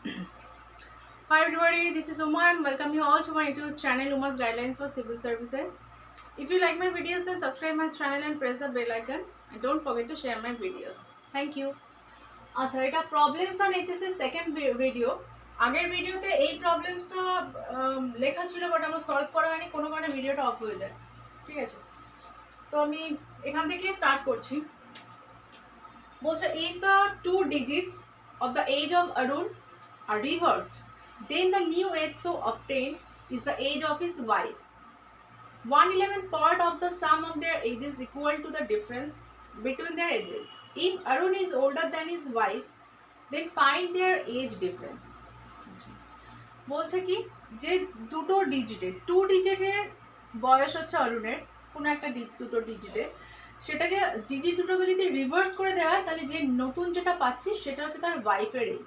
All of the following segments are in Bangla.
Hi everybody, this is Uma and welcome you all to my YouTube channel Uma's Guidelines for Civil Services. If you like my videos then subscribe my channel and press the bell icon and don't forget to share my videos. Thank you. আচ্ছা এটা প্রবলেমস অন এইচএস এর সেকেন্ড ভিডিও। আগের ভিডিওতে এই প্রবলেমসটা লেখা ছিল বাট আমার সলভ করা হয়নি, কোনো কারণে ভিডিওটা অফ হয়ে যায়। ঠিক আছে, তো আমি এখান থেকে স্টার্ট করছি। বলছে if the two digits of the age of Arun are reversed, then the new age so obtained is the age of his wife. 1/11 part of the sum of their ages equal to the difference between their ages. If Arun is older than his wife, then find their age difference. বলছে কি যে দুটো ডিজিটে টু ডিজিটের বয়স হচ্ছে অরুণের, কোনো একটা দুটো ডিজিটে, সেটাকে ডিজিট দুটোকে যদি রিভার্স করে দেওয়া হয় তাহলে যে নতুন যেটা পাচ্ছি সেটা হচ্ছে তার ওয়াইফের এই।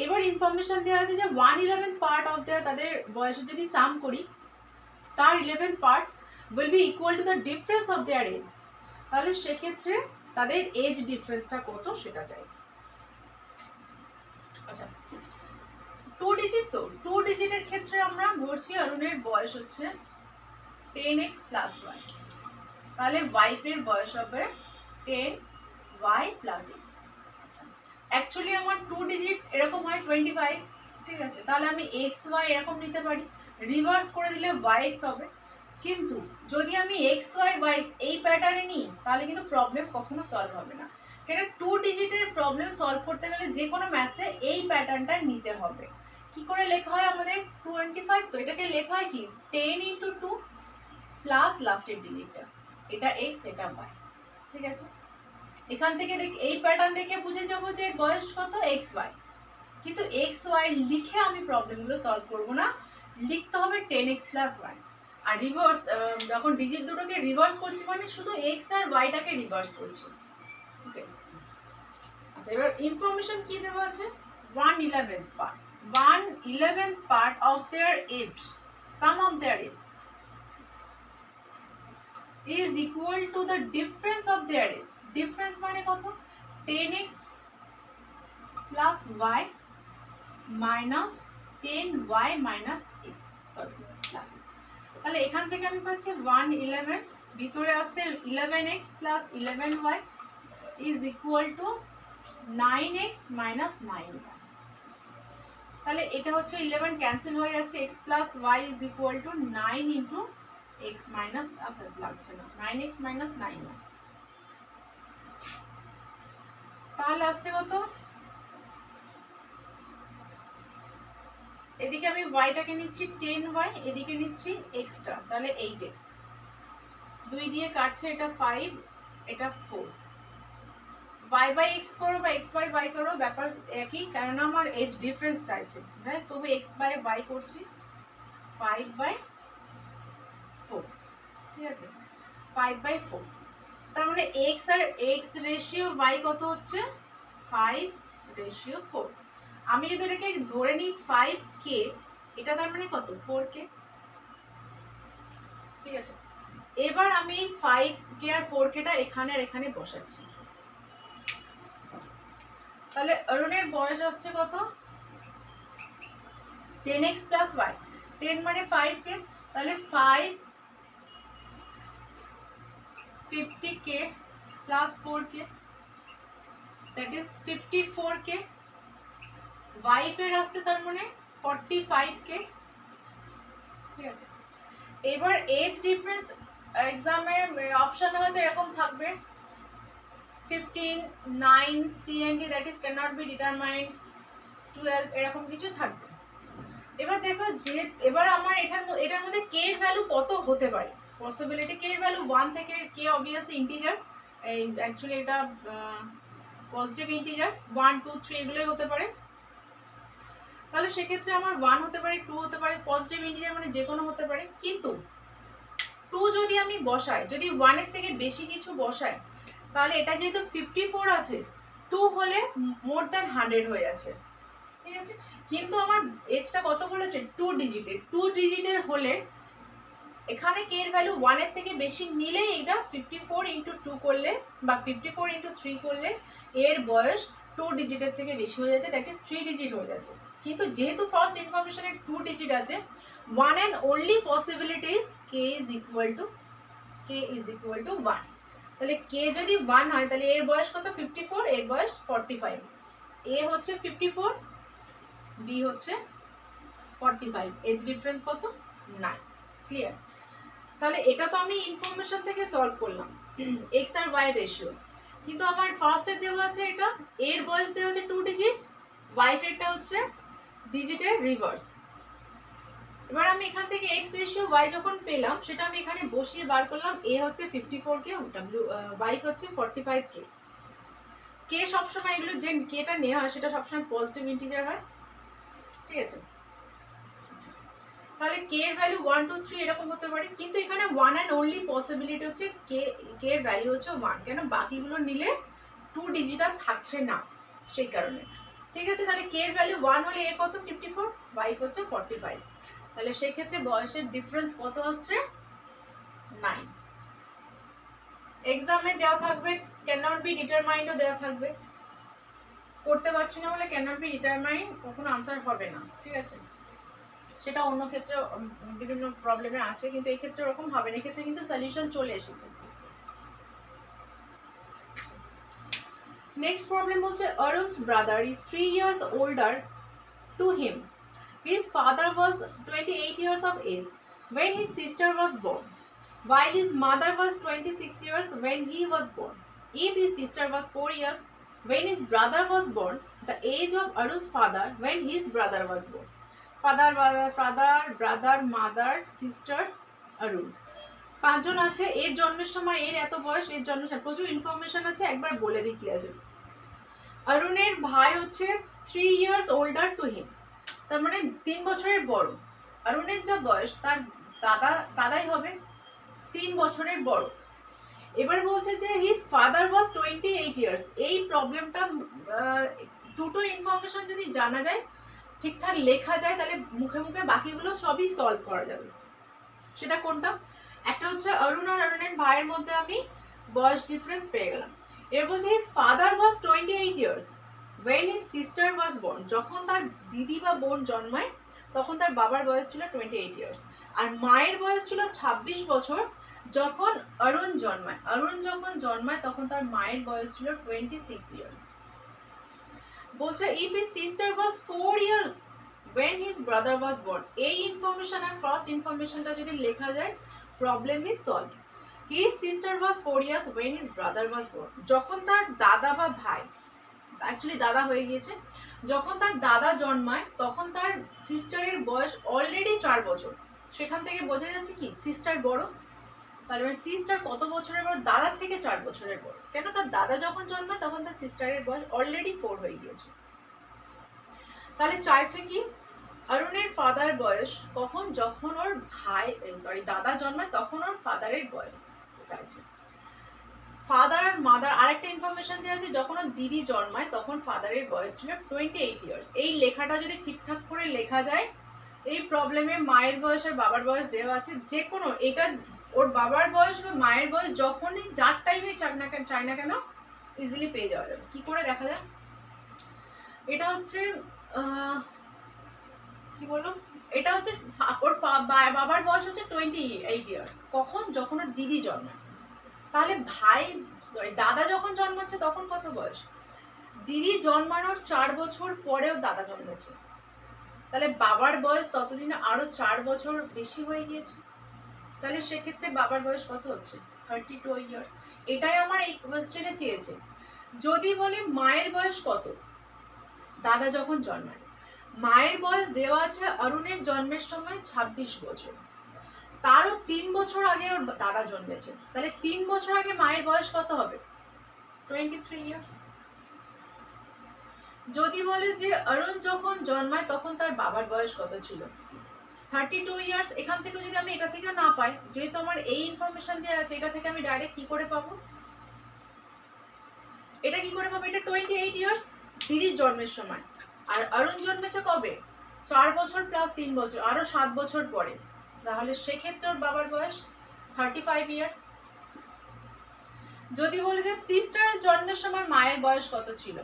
এবার ইনফরমেশন দেওয়া আছে যে 1/11 পার্ট অফ তাদের বয়সের যদি সাম করি তার 11 part will be equal to the difference of their age. তাহলে সেক্ষেত্রে তাদের এজ ডিফারেন্সটা কত সেটা চাইছে। আচ্ছা, টু ডিজিট, তো টু ডিজিটের ক্ষেত্রে আমরা ধরছি অরুণের বয়স হচ্ছে 10x প্লাস ওয়াই, তাহলে ওয়াইফের বয়স হবে 10y প্লাস এক্স। আচ্ছা, অ্যাকচুয়ালি আমার টু ডিজিট এরকম হয় 25, ঠিক আছে, তাহলে আমি এক্স ওয়াই এরকম নিতে পারি, রিভার্স করে দিলে ওয়াই এক্স হবে। কিন্তু যদি আমি এক্স ওয়াই ওয়াই এই প্যাটার্নে নিই তাহলে কিন্তু প্রবলেম কখনো সলভ হবে না, কেন টু ডিজিটের প্রবলেম সলভ করতে গেলে যে কোনো ম্যাথসে এই প্যাটার্নটা নিতে হবে। কি করে লেখা হয় আমাদের 25, তো এটাকে লেখা হয় কি 10 ইন্টু 2 প্লাস লাস্টের ডিজিটটা, এটা এক্স এটা ওয়াই। ঠিক আছে, এখান থেকে এই প্যাটার্ন দেখে বুঝে যাবো যে বয়স কত এক্স ওয়াই, কিন্তু এক্স ওয়াই লিখে আমি প্রবলেমগুলো সলভ করবো না, লিখতে হবে 10x প্লাস ওয়াই। আর রিভার্স যখন ডিজিট দুটোকে রিভার্স করছি মানে শুধু এক্স আর ওয়াইটাকে রিভার্স করছি। ওকে, আচ্ছা এবার ইনফরমেশন কি দেওয়া আছে, 1/11 part of their age, sum of their age is equal to the difference of their age. Difference মানে কত, 10x plus y minus 10y minus x, sorry plus x। তাহলে এখান থেকে আমি পাচ্ছি 1/11, ভিতরে আসছে 11x plus 11y is equal to 9x minus 9y। তাহলে এটা হচ্ছে 11 ক্যান্সেল হয়ে যাচ্ছে, x plus y is equal to 9 into x minus, আচ্ছা লাগছে না, 9x minus 9y। তাহলে আসছে কত, এদিকে আমি ওয়াইটাকে নিচ্ছি 10y, এদিকে নিচ্ছি এক্সটা, তাহলে 8x, 2 দিয়ে কাটছে, এটা 5 এটা 4, y বাই x করো বা x বাই y করো ব্যাপার একই, কারণ আমার এজ ডিফারেন্স চাইছে, হ্যাঁ তবে x বাই y করছি 5/4, ঠিক আছে 5/4, তার মানে x আর x রেশিও y কত হচ্ছে 5/4। আমি যদি এটাকে ধরে নিই 5k, এটা তার মানে কত 4k। ঠিক আছে, এবার আমি 5k আর 4kটা এখানে আর এখানে বসাচ্ছি, তাহলে অরুণের বয়স আসছে কত 10x প্লাস y, 10 মানে 5k, তাহলে 50k plus 4k, that is 54k। ওয়াইফের আসছে তার মানে 45k। ঠিক আছে, এবার এজ ডিফারেন্স এক্সামে অপশনে হয়তো এরকম থাকবে 15, 9, CND that is can not be determined, 12 এরকম কিছু থাকবে। এবার দেখো যে এবার আমার এটার মধ্যে কে এর ভ্যালু কত হতে পারে, পসিবিলিটি কে এর ভ্যালু 1 থেকে কে অবভিয়াসলি ইন্টিজার, এই অ্যাকচুয়ালি এটা পজিটিভ ইন্টিজার 1, 2, 3 এগুলোই হতে পারে। তাহলে সেক্ষেত্রে আমার 1 হতে পারে, 2 হতে পারে, পজিটিভ ইন্টিজার মানে যে কোনো হতে পারে। কিন্তু 2 যদি আমি বসাই, যদি 1 এর থেকে বেশি কিছু বসাই, তাহলে এটা যেহেতু 54 আছে, 2 হলে মোর দ্যান 100 হয়ে যাচ্ছে। ঠিক আছে, কিন্তু আমার এজটা কত বলেছে 2 ডিজিটের, 2 ডিজিটের হলে এখানে কে এর ভ্যালু 1 এর থেকে বেশি নিলেই এটা 54 ইন্টু 2 করলে বা 54 ইন্টু 3 করলে এর বয়স 2 ডিজিটের থেকে বেশি হয়ে যাচ্ছে, দ্যাট ইজ 3 ডিজিট হয়ে যাচ্ছে। কিন্তু যেহেতু ফার্স্ট ইনফরমেশনে 2 ডিজিট আছে, one and only possibility is K is equal two 1। তাহলে কে যদি 1 হয় তাহলে এর বয়স কত? 54, এর বয়স 45। এ হচ্ছে 54, বি হচ্ছে 45, এজ ডিফারেন্স কত? 9। ক্লিয়ার? তাহলে এটা তো আমি ইনফরমেশন থেকে সলভ করলাম, এক্স আর ওয়াই রেশিও। কিন্তু আমার ফার্স্টে দেওয়া আছে এটা, এর বয়স দেওয়া আছে 2 ডিজিট, ওয়াইফেরটা হচ্ছে ডিজিটের রিভার্স। এবার আমি এখান থেকে এক্স রেশিও ওয়াই যখন পেলাম সেটা আমি এখানে বসিয়ে বার করলাম। এ হচ্ছে 54 কে, ওয়াইফ হচ্ছে 45 কে। কে সবসময় এগুলো যে কেটা নেওয়া হয় সেটা সবসময় পজিটিভ ইন্টিজার হয়, ঠিক আছে? তাহলে কে এর ভ্যালু 1 2 3 এরকম হতে পারে, কিন্তু এখানে ওয়ান অ্যান্ড অনলি পসিবিলিটি হচ্ছে কে এর ভ্যালু হচ্ছে 1, কেন বাকিগুলো নিলে 2 ডিজিট আর থাকছে না, সেই কারণে। ঠিক আছে, তাহলে কে এর ভ্যালু 1 হলে এ কত? 54, ওয়াইফ হচ্ছে 45। তাহলে সেই ক্ষেত্রে বয়সের ডিফারেন্স কত আসছে? 9। এক্সামে দেওয়া থাকবে ক্যান নট বি ডিটারমাইন্ডও দেওয়া থাকবে, করতে পারছি না বলে ক্যান নট বি ডিটারমাইন্ড কখনো আনসার হবে না, ঠিক আছে? সেটা অন্য ক্ষেত্রে বিভিন্ন প্রবলেমে আছে, কিন্তু এই ক্ষেত্রে ওরকম হবে না, এই ক্ষেত্রে কিন্তু সলিউশন চলে এসেছে। নেক্সট প্রবলেম হচ্ছে Arun's brother is 3 years older to him. His father was 28 years of age when his sister was born, while his mother was 26 years when he was born. If his sister was 4 years when his brother was born, the age of Arun's father when his brother was born. Father, brother, mother, sister, Arun. 5 জন আছে। এর জন্মের সময় এর এত বয়স, এর জন্মের সময় প্রচুর ইনফরমেশন আছে, একবার বলে দিই কি আছে। অরুণের ভাই হচ্ছে 3 years older to him, তার মানে 3 বছরের বড়। অরুণের যা বয়স তার দাদাই হবে 3 বছরের বড়। এবার বলছে যে হিজ ফাদার ওয়াজ 28 years। এই প্রবলেমটা দুটো ইনফরমেশন যদি জানা যায়, ঠিকঠাক লেখা যায়, তাহলে মুখে মুখে বাকিগুলো সবই সলভ করা যাবে। সেটা কোনটা? একটা হচ্ছে অরুণ আর অরুণের ভাইয়ের মধ্যে আমি বয়স ডিফারেন্স পেয়ে গেলাম। এর বলছে his father was 28 years when his sister was born। যখন তার দিদি বা বোন জন্মায় তখন তার বাবার বয়স ছিল 28 years, আর মায়ের বয়স ছিল 26 বছর যখন অরুণ জন্মায়। অরুণ যখন জন্মায় তখন তার মায়ের বয়স ছিল 26 years। বলছে if his sister was 4 years when his brother was born। এই ইনফরমেশন আর ফার্স্ট ইনফরমেশনটা যদি লেখা যায়, problem is solved. His sister was 4 years when his brother was born। যখন তার দাদা বা ভাই, অ্যাকচুয়ালি দাদা হয়ে গিয়েছে, যখন তার দাদা জন্মায় তখন তার সিস্টারের বয়স অলরেডি 4 বছর। সেখান থেকে বোঝা যাচ্ছে কি সিস্টার বড়। তার মানে সিস্টার কত বছরের বড়? দাদার থেকে 4 বছরের বড়, কেন তার দাদা যখন জন্মায় তখন তার সিস্টারের বয়স অলরেডি 4 হয়ে গিয়েছে। তাহলে চাইছে কি অরুণের ফাদার বয়স কখন? যখন ওর দাদা জন্মায় তখন ওর ফাদারের বয়স চাইছে। ফাদার আর মাদার আরেকটা ইনফরমেশন দেওয়া আছে, যখন ওর দিদি জন্মায় তখন ফাদারের বয়স ছিল 28 years। এই লেখাটা যদি ঠিকঠাক করে লেখা যায়, এই প্রবলেমে মায়ের বয়স আর বাবার বয়স দেওয়া আছে, যে কোনো এটা ওর বাবার বয়স বা মায়ের বয়স যখনই যার টাইমে চাই না কেন ইজিলি পেয়ে যাওয়া যাবে। কি করে দেখা যায়? এটা হচ্ছে কি বললো, এটা হচ্ছে ওর বাবার বয়স হচ্ছে 28 years। কখন? যখন ওর দিদি জন্মায়। তাহলে দাদা যখন জন্মাচ্ছে তখন কত বয়স? দিদি জন্মানোর 4 বছর পরেও দাদা জন্মেছে, তাহলে বাবার বয়স ততদিনে আরো 4 বছর বেশি হয়ে গিয়েছে। তাহলে সেক্ষেত্রে বাবার বয়স কত হচ্ছে? 32 years। এটাই আমার এই কোয়েশ্চেনে চেয়েছে। যদি বলি মায়ের বয়স কত দাদা যখন জন্মায়, মায়ের বয়স দেওয়া আছে অরুণের জন্মের সময় 26 বছর, তারও 3 বছর আগে ওর দাদা জন্মেছে, তাহলে 3 বছর আগে মায়ের বয়স কত হবে? 23 years। যদি বলে যে অরুণ যখন জন্মায় তখন তার বাবার বয়স কত ছিল? 32 years। এখান থেকে যদি আমি এটা থেকে না পাই, যেহেতু আমার এই ইনফরমেশন দেওয়া আছে, এটা থেকে আমি ডাইরেক্ট কি করে পাবো? এটা 28 years দিদির জন্মের সময়, আর অরুণ জন্মেছে কবে? 4 বছর প্লাস 3 বছর, আরো 7 বছর পরে, তাহলে সেক্ষেত্রে ওর বাবার বয়স 35 years। যদি বলে যে সিস্টারের জন্মের সময় মায়ের বয়স কত ছিল,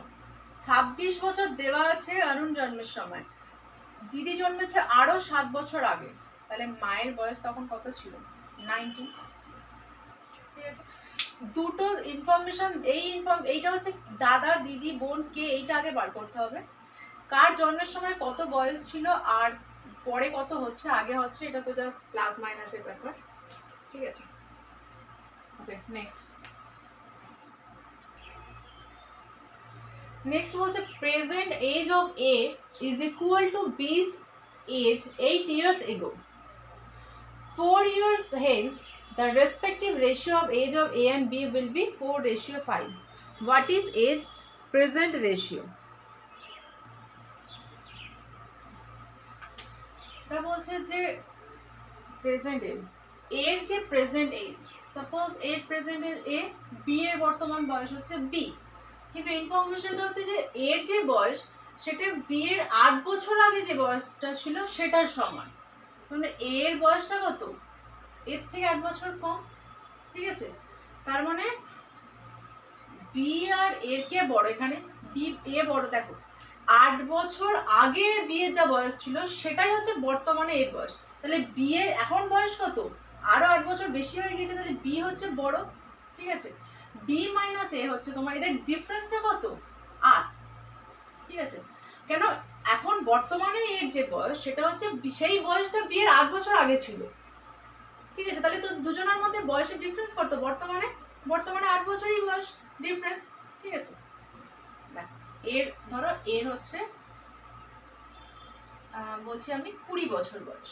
26 বছর দেওয়া আছে অরুণ জন্মের সময়, দিদি জন্মেছে আরো 7 বছর আগে, তাহলে মায়ের বয়স তখন কত ছিল? 90। ঠিক আছে, দুটো ইনফরমেশন, এইটা হচ্ছে দাদা দিদি বোন কে, এইটা আগে বার করতে হবে। কার জন্মের সময় কত বয়স ছিল আর পরে কত হচ্ছে, আগে হচ্ছে, এটা তো জাস্ট প্লাস মাইনাসের ব্যাপার। ঠিক আছে, ওকে নেক্সট। নেক্সট হচ্ছে present age of A is equal to B's age 8 years ago. 4 years hence, the respective ratio of age of A and B will be 4:5. What is age present ratio? এটা বলছে যে প্রেজেন্ট এজ, এর যে প্রেজেন্ট এজ, সাপোজ এর প্রেজেন্ট এজ এ, বি এর বর্তমান বয়স হচ্ছে বি, কিন্তু ইনফরমেশনটা হচ্ছে যে এর যে বয়স সেটা বি এর 8 বছর আগে যে বয়সটা ছিল সেটার সমান, তাহলে এর বয়সটা কত? এর থেকে 8 বছর কম। ঠিক আছে, তার মানে বি আর এর কে বড়, এখানে বি এ বড়। দেখো 8 বছর আগে বি এর যা বয়স ছিল সেটাই হচ্ছে বর্তমানে এর বয়স, তাহলে বি এর এখন বয়স কত? আরো 8 বছর বেশি হয়ে গেছে, তাহলে বি হচ্ছে বড়। ঠিক আছে, বি মাইনাস এ হচ্ছে তোমার, এদের ডিফারেন্সটা কত? 8। ঠিক আছে, কেন? এখন বর্তমানে এর যে বয়স সেটা হচ্ছে সেই বয়সটা বি এর 8 বছর আগে ছিল। ঠিক আছে, তাহলে তো দুজনের মধ্যে বয়সের ডিফারেন্স কত? বর্তমানে 8 বছরই বয়স ডিফারেন্স। ঠিক আছে, এর ধরো এর হচ্ছে বলছি আমি 20 বছর বয়স,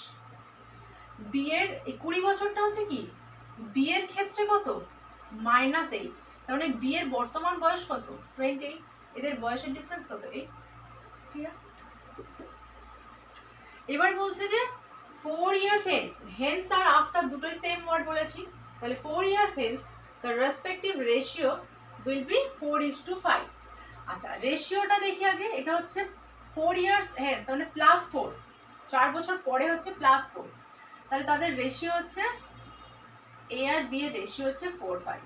বি এর 20 বছরটা হচ্ছে কি বি এর ক্ষেত্রে কত? -8। তার মানে বি এর বর্তমান বয়স কত? 28। এদের বয়সের ডিফারেন্স কত? 8। ক্লিয়ার? এবার বলছে যে 4 years hence আর আফটার দুটোই সেম ওয়ার্ড বলেছি, তাহলে 4 years hence the respective ratio will be 4:5। আচ্ছা, রেশিওটা দেখি আগে। এটা হচ্ছে 4 years hence, তাহলে +4, 4 বছর পরে হচ্ছে +4, তাহলে তাদের রেশিও হচ্ছে এ আর বি এর রেশিও হচ্ছে 4:5।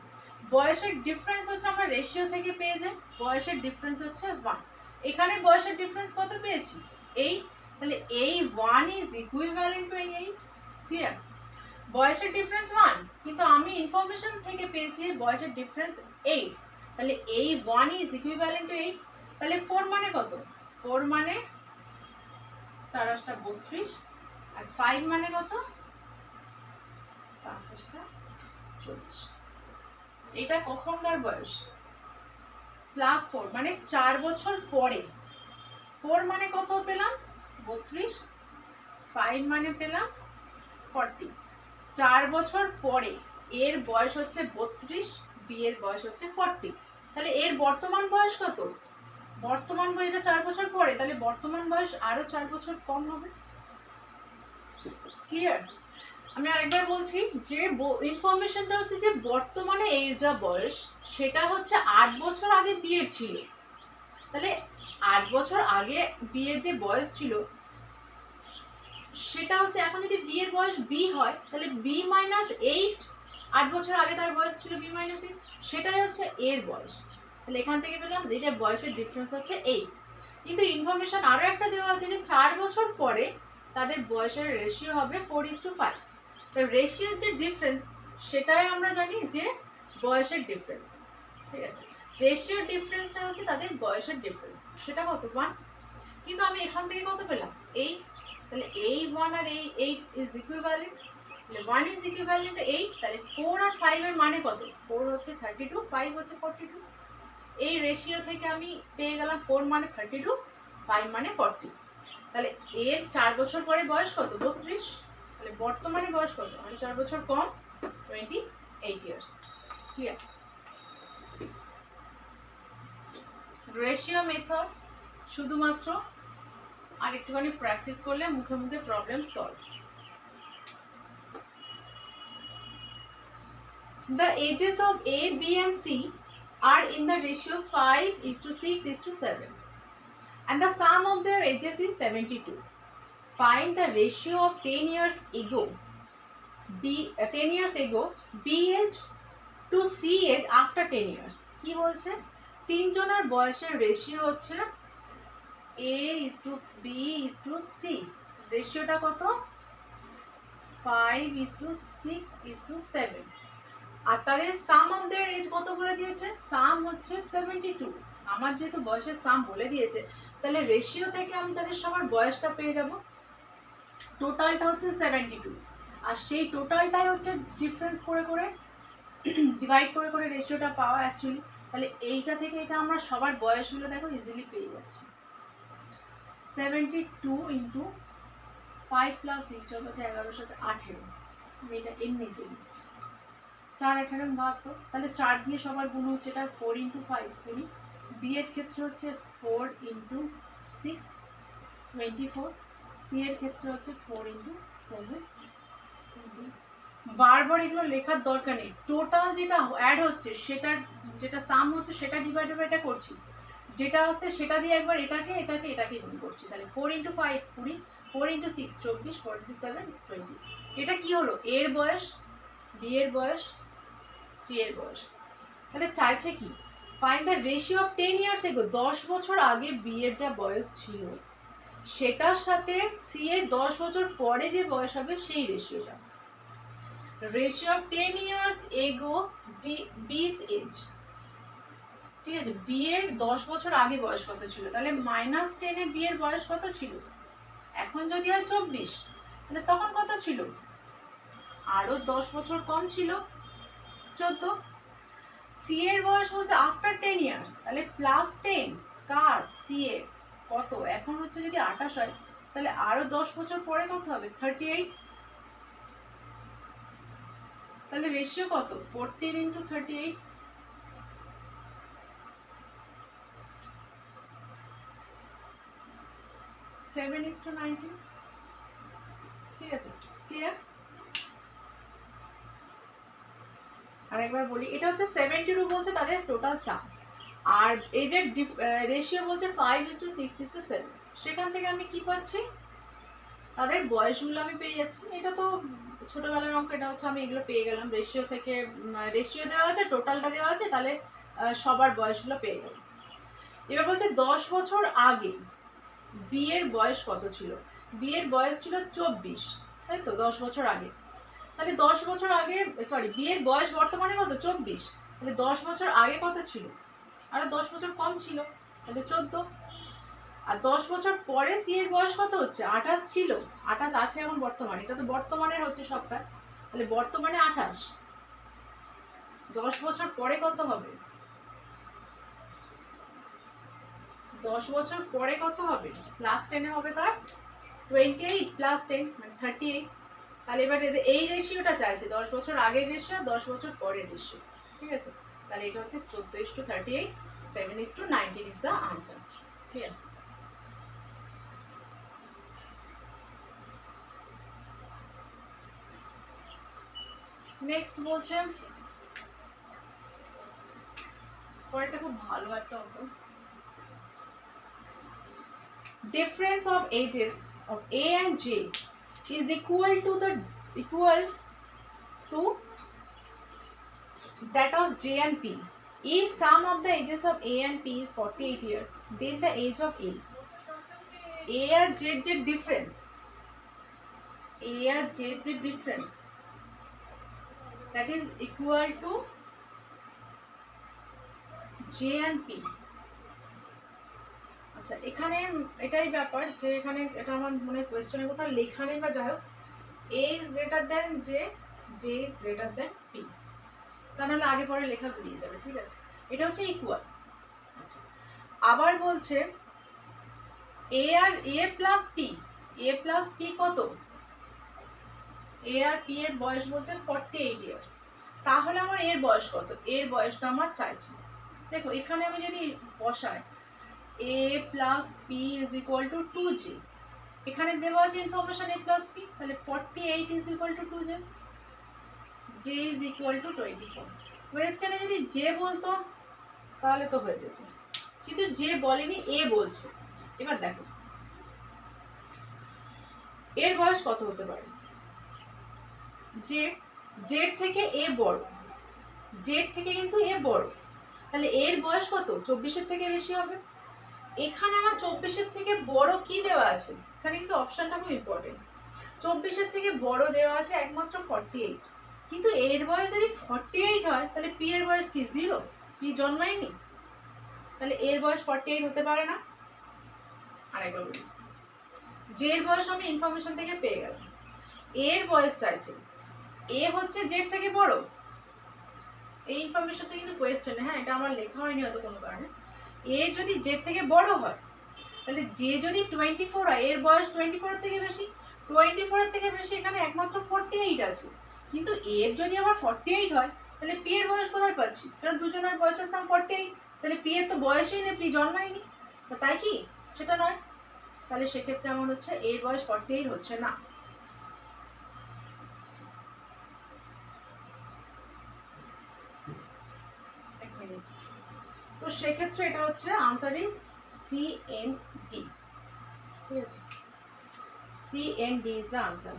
বয়সের ডিফারেন্স হচ্ছে আমরা রেশিও থেকে পেয়ে যাই, বয়সের ডিফারেন্স হচ্ছে 1। এখানে বয়সের ডিফারেন্স কত পেয়েছি? 8, তাহলে এই 1 ইজ ইকুইভ্যালেন্ট টু 8। ক্লিয়ার? বয়সের ডিফারেন্স 1, কিন্তু আমি ইনফরমেশন থেকে পেয়েছি বয়সের ডিফারেন্স 8, তাহলে এই 1 ইজ ইকুইভ্যালেন্ট টু 8। তাহলে 4 মানে কত? 4 মানে 4 8 32, আর 5 মানে কত? 5 8 40। এটা কখনকার বয়স? +4, মানে 4 বছর পরে। 4 মানে কত পেলাম? 32, 5 মানে পেলাম 40। 4 বছর পরে এর বয়স হচ্ছে 32, বি এর বয়স হচ্ছে 40, তাহলে এর বর্তমান বয়স কত? বর্তমান বয়স, এটা 4 বছর পরে, তাহলে বর্তমান বয়স আরো 4 বছর কম হবে। ক্লিয়ার? আমি আরেকবার বলছি যে ইনফরমেশনটা হচ্ছে যে বর্তমানে এর যা বয়স সেটা হচ্ছে 8 বছর আগে বিয়ের ছিল, তাহলে 8 বছর আগে বিয়ের যে বয়স ছিল সেটা হচ্ছে, এখন যদি বিয়ের বয়স বি হয় তাহলে বি -8, 8 বছর আগে তার বয়স ছিল বি -8, সেটাই হচ্ছে এর বয়স। তাহলে এখান থেকে পেলাম এদের বয়সের ডিফারেন্স হচ্ছে 8। কিন্তু ইনফরমেশন আরো একটা দেওয়া আছে যে 4 বছর পরে তাদের বয়সের রেশিও হবে 4:5। তো রেশিওর যে ডিফারেন্স সেটাই আমরা জানি যে বয়সের ডিফারেন্স। ঠিক আছে, রেশিওর ডিফারেন্সটা হচ্ছে তাদের বয়সের ডিফারেন্স, সেটা কত? 1। কিন্তু আমি এখান থেকে কত পেলাম? 8, তাহলে এই 1 আর এই 8 ইজ ইকুইভ্যালেন্ট, তাহলে 1 ইজ ইকুইভ্যালেন্ট টু 8, তাহলে 4 আর 5 এর মানে কত? 4 হচ্ছে 32, 5 হচ্ছে 42। এই রেশিও থেকে আমি পেয়ে গেলাম 4 মানে 32, 5 মানে 40। তাহলে এর 4 বছর পরে বয়স কত? 32। তাহলে বর্তমানে বয়স কত? মানে 4 বছর কম, 28 ইয়ার্স। ক্লিয়ার? রেশিও মেথড শুধুমাত্র আর একটুখানি প্র্যাকটিস করলে মুখে মুখে problem solve. The ages of A, B and C are in the ratio 5:6:7 and the sum of their ages is 72. Find the ratio of 10 years ago B age to C age after 10 years. কি বলছে? তিনজনের বয়সের রেশিও হচ্ছে A:B:C। রেশিওটা কত? 5:6:7। আর তাদের সাম অফ দেয়ার এজ কত বলে দিয়েছে? সাম হচ্ছে 72। আমার যেহেতু বয়সের সাম বলে দিয়েছে, তাহলে রেশিও থেকে আমি তাদের সবার বয়সটা পেয়ে যাব। টোটালটা হচ্ছে 72, আর সেই টোটালটাই হচ্ছে ডিফারেন্স করে করে ডিভাইড করে করে রেশিওটা পাওয়া অ্যাকচুয়ালি। তাহলে এইটা থেকে এটা আমরা সবার বয়সগুলো দেখো ইজিলি পেয়ে যাচ্ছি। 72 ইন্টু 5 প্লাস 6 হচ্ছে 11 সাথে 18। আমি এটা এর নিচে দিচ্ছি। 4×18 তাহলে 4 দিয়ে সবার গুণ হচ্ছে, এটা 4 ইন্টু 5 করি। বি এর ক্ষেত্রে হচ্ছে 4 ইন্টু 6 24। সি এর ক্ষেত্রে হচ্ছে 4 ইন্টু 7 20। বারবার এগুলো লেখার দরকার নেই, টোটাল যেটা অ্যাড হচ্ছে সেটার যেটা সাম হচ্ছে সেটা ডিভাইড বাই এটা করছি, যেটা আছে সেটা দিয়ে একবার এটাকে এটাকে এটাকে গুণ করছি। তাহলে 4 ইন্টু 5 20, 4 ইন্টু 6 24, 4 ইন্টু 7 20। এটা কি হলো? এর বয়স, বি এর বয়স, সি এর বয়স। তাহলে চাইছে কি? Find the ratio of 10 years ago. 10 বছর আগে বি এর যা বয়স ছিল সেটার সাথে সি এর 10 বছর পরে যে বয়স হবে সেই রেশিওটা। Ratio of 10 years ago বি's age. ঠিক আছে, বি এর 10 বছর আগে বয়স কত ছিল? তাহলে -10 এ বি এর বয়স কত ছিল? এখন যদি হয় 24, তাহলে তখন কত ছিল? আরো 10 বছর কম ছিল, 14। সি এর বয়স হচ্ছে আফটার 10 ইয়ার্স, তাহলে +10 কার? সি এর। কত? এখন হচ্ছে যদি 28 হয়, তাহলে আরো 10 বছর পরে কত হবে? 38। তাহলে রেশিও কত? 14 ইন্টু 38। - 19। ঠিক আছে, ক্লিয়ার? আর একবার বলি, এটা হচ্ছে 72 বলছে তাদের টোটাল সাম, আর এই যে রেশিও বলছে 5:6:7। সেখান থেকে আমি কি পাচ্ছি? তাদের বয়সগুলো আমি পেয়ে যাচ্ছি। এটা তো ছোটবেলার অঙ্ক, এটা হচ্ছে আমি এগুলো পেয়ে গেলাম। রেশিও থেকে রেশিও দেওয়া আছে, টোটালটা দেওয়া আছে, তাহলে সবার বয়সগুলো পেয়ে গেলাম। এবার বলছে 10 বছর আগে বি এর বয়স কত ছিল? বি এর বয়স ছিল 24, তাই তো? 10 বছর আগে। তাহলে 10 বছর আগে, সরি, বি এর বয়স বর্তমানে কত? 24। তাহলে 10 বছর আগে কত ছিল? আরো 10 বছর কম ছিল, তাহলে 14। আর 10 বছর পরে সি এর বয়স কত হচ্ছে? 28 ছিল, 28 আছে এখন বর্তমানে। এটা তো বর্তমানের হচ্ছে সবটা, তাহলে বর্তমানে 28। 10 বছর পরে কত হবে? 10 বছর পরে কত হবে? +10 হবে তার 28 +10 মানে 38। তাহলে এবার এই রেশিওটা চাইছে, 10 বছর আগের রেশিও, 10 বছর পরের রেশিও। ঠিক আছে, তাহলে এটা হচ্ছে 14:38, 7:19 ইজ দ্য আনসার। ঠিক আছে, নেক্সট বলছে, পরেরটা খুব ভালো একটা অঙ্ক। Difference of ages of A and J is equal to that of J and P. If sum of the ages of A and P is 48 years, then the age of A is A আর J যে ডিফারেন্স, A আর J যে difference, that is equal to J and P. আচ্ছা, এখানে এটাই ব্যাপার যে এখানে এটা আমার মনে কোয়েশ্চেনের কোথাও লেখা নেই বা যাই হোক, A is greater than J, J is greater than P, তা নাহলে আগে পরে লেখা ঘুরিয়ে যাবে। ঠিক আছে, এটা হচ্ছে ইকুয়াল। আচ্ছা, আবার বলছে A আর A plus P, A plus P কত? A আর P এর বয়স বলছে 48 ইয়ার্স। তাহলে আমার এর বয়স কত? এর বয়সটা আমার চাইছে। দেখো এখানে আমি যদি বসাই A plus P is equal to 2J, এখানে দেওয়া আছে ইনফরমেশন A plus P, তাহলে 48 is equal to 2J, J is equal to 24। কোয়েশ্চেনে যদি J বলতো তাহলে তো হয়ে যেত, কিন্তু J বলেনি, A বলছে। এবার দেখো এর বয়স কত হতে পারে? J, J থেকে A বড়, J থেকে কিন্তু A বড়, তাহলে এর বয়স কত? 24-এর থেকে বেশি হবে। এখানে আমার 24-এর থেকে বড় কি দেওয়া আছে? এখানে কিন্তু অপশনটা খুব ইম্পর্টেন্ট। 24-এর থেকে বড় দেওয়া আছে একমাত্র 48, কিন্তু এর বয়স যদি 48 হয় তাহলে পি এর বয়স কি 0? পি জন্মায়নি, তাহলে এর বয়স 48 হতে পারে না। আরেকবার বলি, যে এর বয়স আমি ইনফরমেশন থেকে পেয়ে গেলাম, এর বয়স চাইছে, এ হচ্ছে জেড থেকে বড়। এই ইনফরমেশনটা কিন্তু কোয়েশ্চেন, হ্যাঁ এটা আমার লেখা হয়নি হয়তো কোনো কারণে। এ যদি জেড থেকে বড় হয় তাহলে যে যদি 24 হয়, এর বয়স 24-এর থেকে বেশি, 24-এর থেকে বেশি এখানে একমাত্র 48 আছে, কিন্তু এর যদি আবার 48 হয় তাহলে পি এর বয়স কোথায় পাচ্ছি? কারণ দুজনের বয়সের সাম 48, তাহলে পি এর তো বয়সই নেই, পি জন্মায়নি, তো তাই কি সেটা নয়। তাহলে সেক্ষেত্রে আমার হচ্ছে এর বয়স 48 হচ্ছে না। তো সেক্ষেত্রে এটা হচ্ছে আনসার ইজ CND, ঠিক আছে, CND ইজ দ্য আনসার।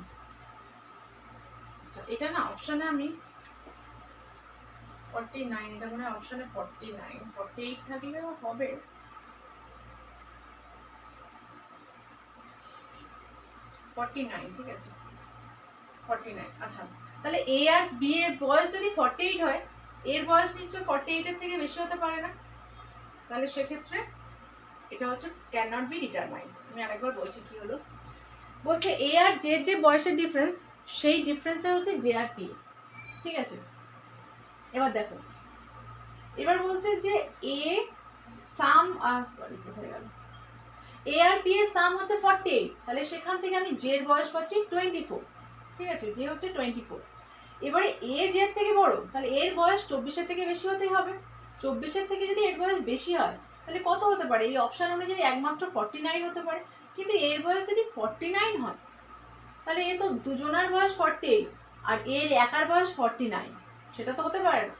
আচ্ছা এটা না অপশনে আমি 49, এটা মনে হয় অপশনে 49, 48 থাকলেও হবে। ঠিক আছে 49। আচ্ছা তাহলে এ আর বি এর বয়স যদি 48 হয়, এর বয়স নিশ্চয়ই 48-এর থেকে বেশি হতে পারে না, তাহলে সেক্ষেত্রে এটা হচ্ছে ক্যান নট বি ডিটারমাইন্ড। আমি আরেকবার বলছি কি হলো, বলছে এ আর জে যে বয়সের ডিফারেন্স, সেই ডিফারেন্সটা হচ্ছে জে আর পি, ঠিক আছে। এবার দেখো, এবার বলছে যে এ সাম সরি কোথায় গেল, এ আর পি এর সাম হচ্ছে 48, তাহলে সেখান থেকে আমি জে এর বয়স পাচ্ছি 24, ঠিক আছে, জে হচ্ছে 24। এবারে এ জের থেকে বড়, তাহলে এর বয়স 24-এর থেকে বেশি হতেই হবে। 24-এর থেকে যদি এর বয়স বেশি হয় তাহলে কত হতে পারে? এই অপশন অনুযায়ী একমাত্র 49 হতে পারে, কিন্তু এর বয়স যদি 49 হয় তাহলে এ তো দুজনার বয়স 48 আর এর একার বয়স 49, সেটা তো হতে পারে না,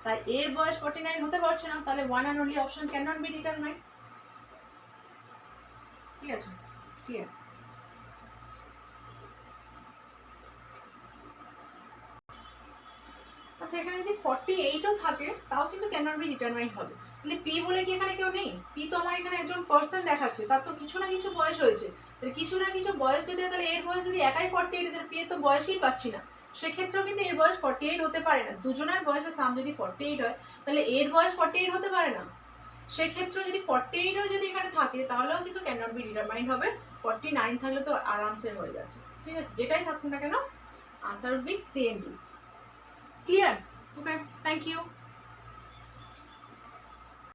তাই এর বয়স 49 হতে পারছে না, তাহলে one and only option can not be determined, ঠিক আছে, ক্লিয়ার। আচ্ছা এখানে যদি 48ও থাকে তাও কিন্তু ক্যান নট বি ডিটারমাইন্ড হবে, তাহলে পি বলে কি এখানে কেউ নেই? পি তো আমার এখানে একজন পার্সন দেখাচ্ছে, তার তো কিছু না কিছু বয়স হয়েছে, তাহলে কিছু না কিছু বয়স যদি হয় তাহলে এর বয়স যদি একাই 48, তাহলে পি এর তো বয়সই পাচ্ছি না, সেক্ষেত্রেও কিন্তু এর বয়স 48 হতে পারে না। দুজনের বয়সের সাম যদি 48 হয় তাহলে এর বয়স 48 হতে পারে না, সেক্ষেত্রে যদি 48ও যদি এখানে থাকে তাহলেও কিন্তু ক্যান নট বি ডিটারমাইন্ড হবে। 49 থাকলে তো আরামসে হয়ে যাচ্ছে, ঠিক আছে, যেটাই থাকুক না কেন answer would be CND। Clear? Okay, thank you.